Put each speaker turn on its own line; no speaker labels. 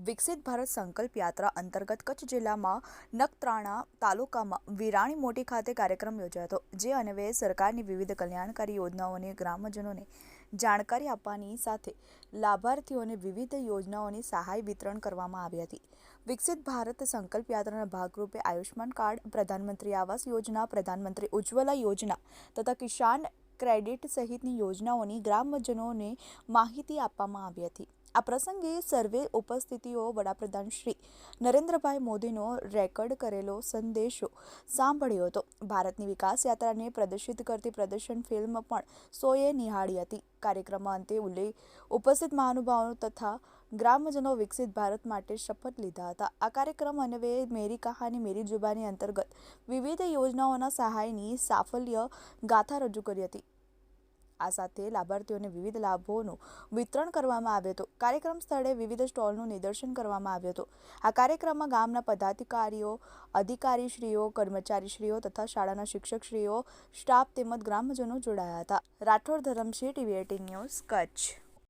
વિકસિત ભારત સંકલ્પ યાત્રા અંતર્ગત કચ્છ જિલ્લામાં નખત્રાણા તાલુકામાં વિરાણી મોટી ખાતે કાર્યક્રમ યોજાયો હતો, જે અન્વયે સરકારની વિવિધ કલ્યાણકારી યોજનાઓની ગ્રામજનોને જાણકારી આપવાની સાથે લાભાર્થીઓને વિવિધ યોજનાઓની સહાય વિતરણ કરવામાં આવી હતી. વિકસિત ભારત સંકલ્પ યાત્રાના ભાગરૂપે આયુષ્માન કાર્ડ, પ્રધાનમંત્રી આવાસ યોજના, પ્રધાનમંત્રી ઉજ્જવલા યોજના તથા કિસાન ક્રેડિટ સહિતની યોજનાઓની ગ્રામજનોને માહિતી આપવામાં આવી હતી. આ પ્રસંગે સર્વે ઉપસ્થિતિઓ વડાપ્રધાન શ્રી નરેન્દ્રભાઈ મોદીનો રેકોર્ડ કરેલો સંદેશો સાંભળ્યો હતો. ભારતની વિકાસ યાત્રાને પ્રદર્શિત કરતી પ્રદર્શન ફિલ્મ પણ સૌએ નિહાળી હતી. કાર્યક્રમમાં અંતે ઉપસ્થિત મહાનુભાવો તથા ગ્રામજનો વિકસિત ભારત માટે શપથ લીધા હતા. આ કાર્યક્રમ અન્વયે મેરી કહાની મેરી જુબાની અંતર્ગત વિવિધ યોજનાઓના સહાયની સાફલ્ય ગાથા રજૂ કરી હતી. આ સાથે લાભાર્થીઓને વિવિધ લાભોનું વિતરણ કરવામાં આવ્યું હતું. કાર્યક્રમ સ્થળે વિવિધ સ્ટોલનું નિદર્શન કરવામાં આવ્યું હતું. આ કાર્યક્રમમાં ગામના પદાધિકારીઓ, અધિકારીશ્રીઓ, કર્મચારીશ્રીઓ તથા શાળાના શિક્ષકશ્રીઓ, સ્ટાફ તેમજ ગ્રામજનો જોડાયા હતા. Rathod Dharamsinh, TV18 news, Kutch.